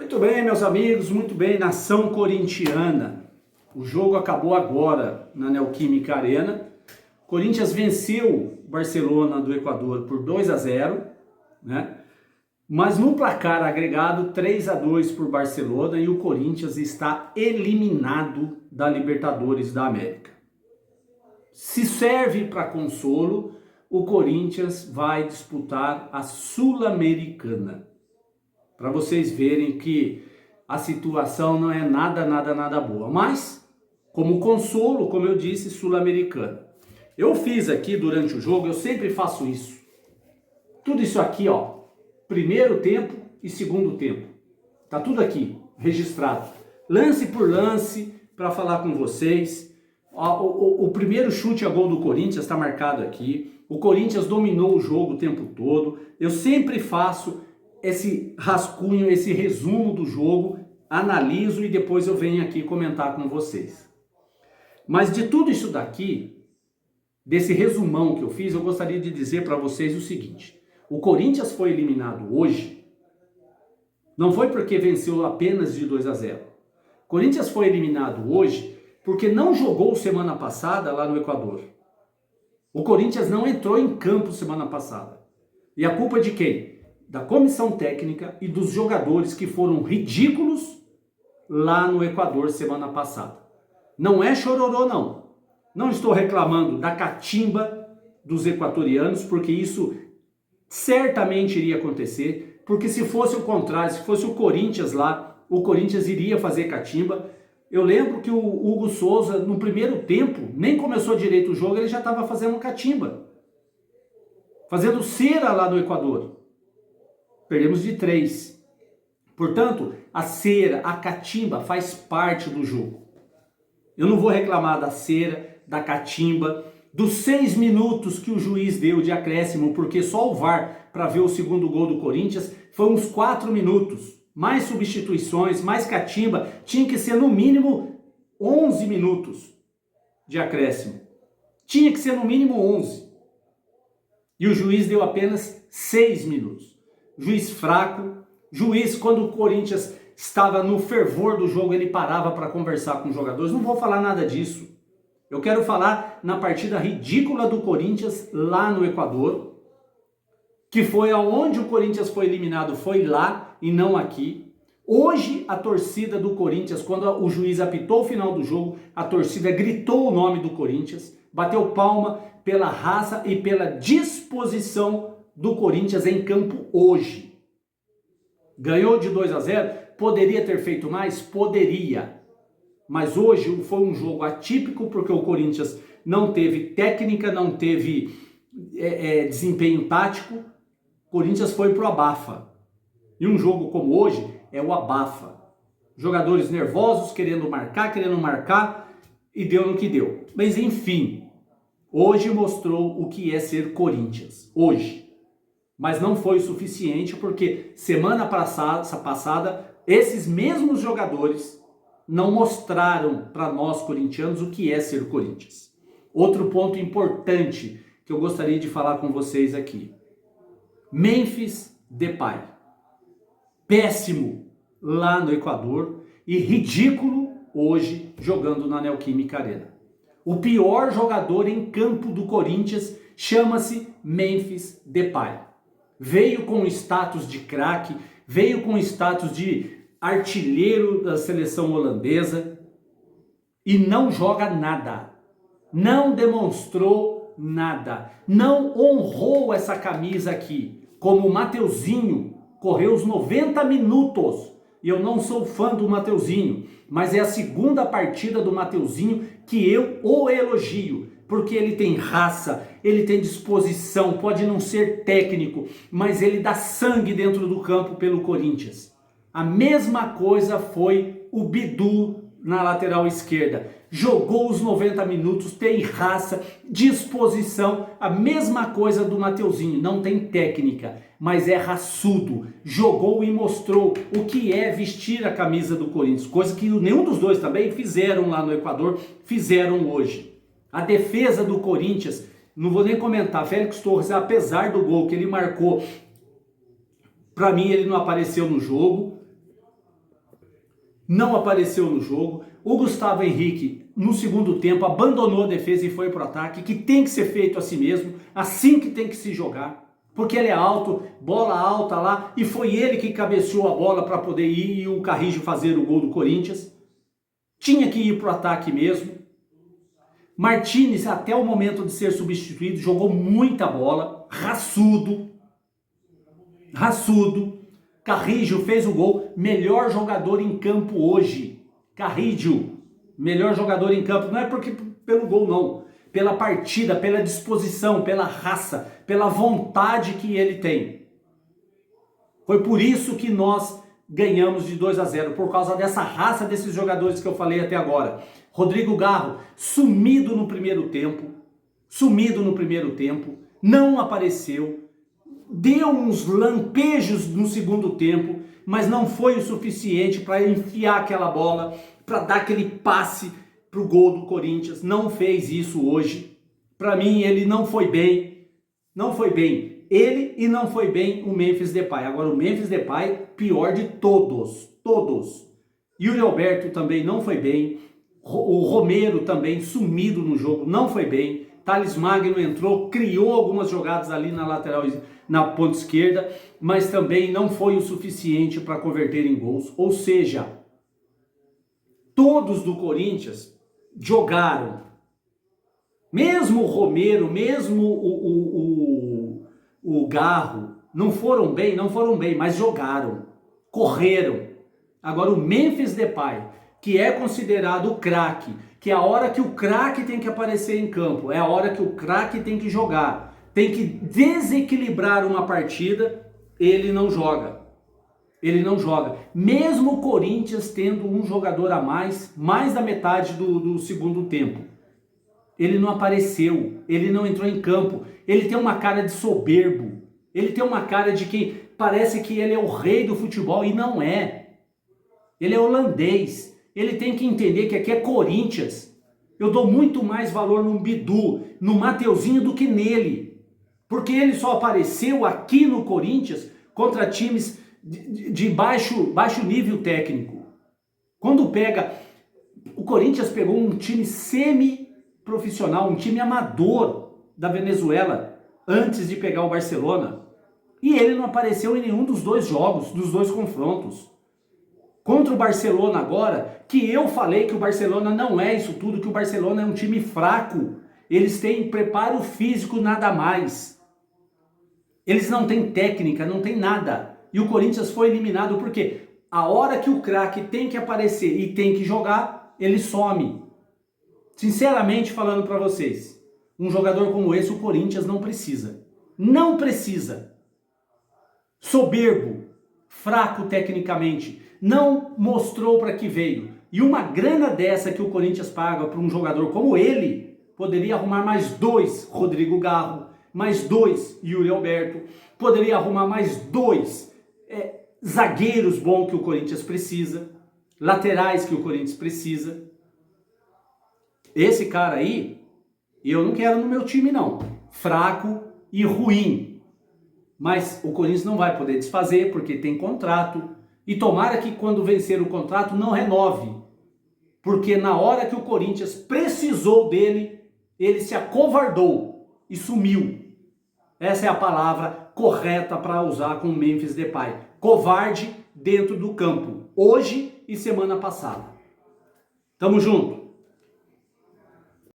Muito bem, meus amigos, muito bem, nação corintiana. O jogo acabou agora na Neoquímica Arena. Corinthians venceu o Barcelona do Equador por 2-0, né? Mas no placar agregado 3-2 por Barcelona e o Corinthians está eliminado da Libertadores da América. Se serve para consolo, o Corinthians vai disputar a Sul-Americana. Para vocês verem que a situação não é nada boa. Mas, como consolo, como eu disse, Sul-Americana. Eu fiz aqui durante o jogo, eu sempre faço isso. Tudo isso aqui, ó, primeiro tempo e segundo tempo. Tá tudo aqui, registrado. Lance por lance, para falar com vocês. O primeiro chute a gol do Corinthians está marcado aqui. O Corinthians dominou o jogo o tempo todo. Eu sempre faço esse rascunho, esse resumo do jogo, analiso e depois eu venho aqui comentar com vocês. Mas de tudo isso daqui, desse resumão que eu fiz, eu gostaria de dizer para vocês o seguinte: o Corinthians foi eliminado hoje, não foi porque venceu apenas de 2-0. O Corinthians foi eliminado hoje porque não jogou semana passada lá no Equador. O Corinthians não entrou em campo semana passada. E a culpa é de quem? Da comissão técnica e dos jogadores que foram ridículos lá no Equador semana passada. Não é chororô, não. Não estou reclamando da catimba dos equatorianos, porque isso certamente iria acontecer, porque se fosse o contrário, se fosse o Corinthians lá, o Corinthians iria fazer catimba. Eu lembro que o Hugo Souza, no primeiro tempo, nem começou direito o jogo, ele já estava fazendo catimba. Fazendo cera lá no Equador. Perdemos de 3. Portanto, a cera, a catimba faz parte do jogo. Eu não vou reclamar da cera, da catimba, dos 6 minutos que o juiz deu de acréscimo, porque só o VAR para ver o segundo gol do Corinthians foi uns 4 minutos. Mais substituições, mais catimba, tinha que ser no mínimo 11 minutos de acréscimo. Tinha que ser no mínimo 11. E o juiz deu apenas 6 minutos. Juiz fraco, juiz quando o Corinthians estava no fervor do jogo, ele parava para conversar com os jogadores. Não vou falar nada disso. Eu quero falar na partida ridícula do Corinthians lá no Equador, que foi aonde o Corinthians foi eliminado, foi lá e não aqui. Hoje a torcida do Corinthians, quando o juiz apitou o final do jogo, a torcida gritou o nome do Corinthians, bateu palma pela raça e pela disposição do Corinthians em campo hoje. Ganhou de 2-0, poderia ter feito mais? Poderia. Mas hoje foi um jogo atípico porque o Corinthians não teve técnica, não teve desempenho tático. O Corinthians foi pro abafa. E um jogo como hoje é o abafa. Jogadores nervosos, querendo marcar e deu no que deu. Mas enfim, hoje mostrou o que é ser Corinthians. Hoje. Mas não foi o suficiente porque semana passada esses mesmos jogadores não mostraram para nós corintianos o que é ser Corinthians. Outro ponto importante que eu gostaria de falar com vocês aqui. Memphis Depay. Péssimo lá no Equador e ridículo hoje jogando na Neoquímica Arena. O pior jogador em campo do Corinthians chama-se Memphis Depay. Veio com status de craque, veio com status de artilheiro da seleção holandesa e não joga nada. Não demonstrou nada. Não honrou essa camisa aqui. Como o Mateuzinho correu os 90 minutos. E eu não sou fã do Mateuzinho, mas é a segunda partida do Mateuzinho que eu o elogio. Porque ele tem raça, ele tem disposição, pode não ser técnico, mas ele dá sangue dentro do campo pelo Corinthians. A mesma coisa foi o Bidu na lateral esquerda. Jogou os 90 minutos, tem raça, disposição, a mesma coisa do Mateuzinho, não tem técnica, mas é raçudo. Jogou e mostrou o que é vestir a camisa do Corinthians, coisa que nenhum dos dois também fizeram lá no Equador, fizeram hoje. A defesa do Corinthians, não vou nem comentar, Félix Torres, apesar do gol que ele marcou, para mim ele não apareceu no jogo. não apareceu no jogo. O Gustavo Henrique, no segundo tempo, abandonou a defesa e foi para o ataque, que tem que ser feito assim mesmo, assim que tem que se jogar, porque ele é alto, bola alta lá, e foi ele que cabeceou a bola para poder ir e o Carrijo fazer o gol do Corinthians. Tinha que ir para o ataque mesmo. Martínez, até o momento de ser substituído, jogou muita bola, raçudo. Carrijo fez o gol, melhor jogador em campo hoje. Carrijo, melhor jogador em campo, não é porque pelo gol não, pela partida, pela disposição, pela raça, pela vontade que ele tem. Foi por isso que nós ganhamos de 2-0, por causa dessa raça desses jogadores que eu falei até agora. Rodrigo Garro, sumido no primeiro tempo, não apareceu, deu uns lampejos no segundo tempo, mas não foi o suficiente para enfiar aquela bola, para dar aquele passe para o gol do Corinthians. Não fez isso hoje. Para mim, ele não foi bem. Ele e não foi bem o Memphis Depay. Agora, o Memphis Depay, pior de todos. Yuri Alberto também não foi bem. O Romero também, sumido no jogo, não foi bem. Thales Magno entrou, criou algumas jogadas ali na lateral, na ponta esquerda, mas também não foi o suficiente para converter em gols. Ou seja, todos do Corinthians jogaram. Mesmo o Romero, mesmo o Garro, não foram bem, mas jogaram, correram. Agora o Memphis Depay, que é considerado o craque, que é a hora que o craque tem que aparecer em campo, é a hora que o craque tem que jogar, tem que desequilibrar uma partida, ele não joga. Mesmo o Corinthians tendo um jogador a mais da metade do segundo tempo. Ele não apareceu, ele não entrou em campo, ele tem uma cara de soberbo, ele tem uma cara de que parece que ele é o rei do futebol e não é. Ele é holandês, ele tem que entender que aqui é Corinthians. Eu dou muito mais valor no Bidu, no Mateuzinho do que nele, porque ele só apareceu aqui no Corinthians contra times de baixo nível técnico. Quando o Corinthians pegou um time semi-profissional, um time amador da Venezuela, antes de pegar o Barcelona, e ele não apareceu em nenhum dos dois jogos, dos dois confrontos. Contra o Barcelona agora, que eu falei que o Barcelona não é isso tudo, que o Barcelona é um time fraco, eles têm preparo físico, nada mais. Eles não têm técnica, não têm nada. E o Corinthians foi eliminado porque a hora que o craque tem que aparecer e tem que jogar, ele some. Sinceramente falando para vocês, um jogador como esse o Corinthians não precisa. Não precisa. Soberbo, fraco tecnicamente, não mostrou para que veio. E uma grana dessa que o Corinthians paga para um jogador como ele, poderia arrumar mais 2 Rodrigo Garro, mais 2 Yuri Alberto, poderia arrumar mais 2 zagueiros bons que o Corinthians precisa, laterais que o Corinthians precisa. Esse cara aí, eu não quero no meu time não, fraco e ruim. Mas o Corinthians não vai poder desfazer porque tem contrato. E tomara que quando vencer o contrato não renove. Porque na hora que o Corinthians precisou dele, ele se acovardou e sumiu. Essa é a palavra correta para usar com o Memphis Depay. Covarde dentro do campo. Hoje e semana passada. Tamo junto.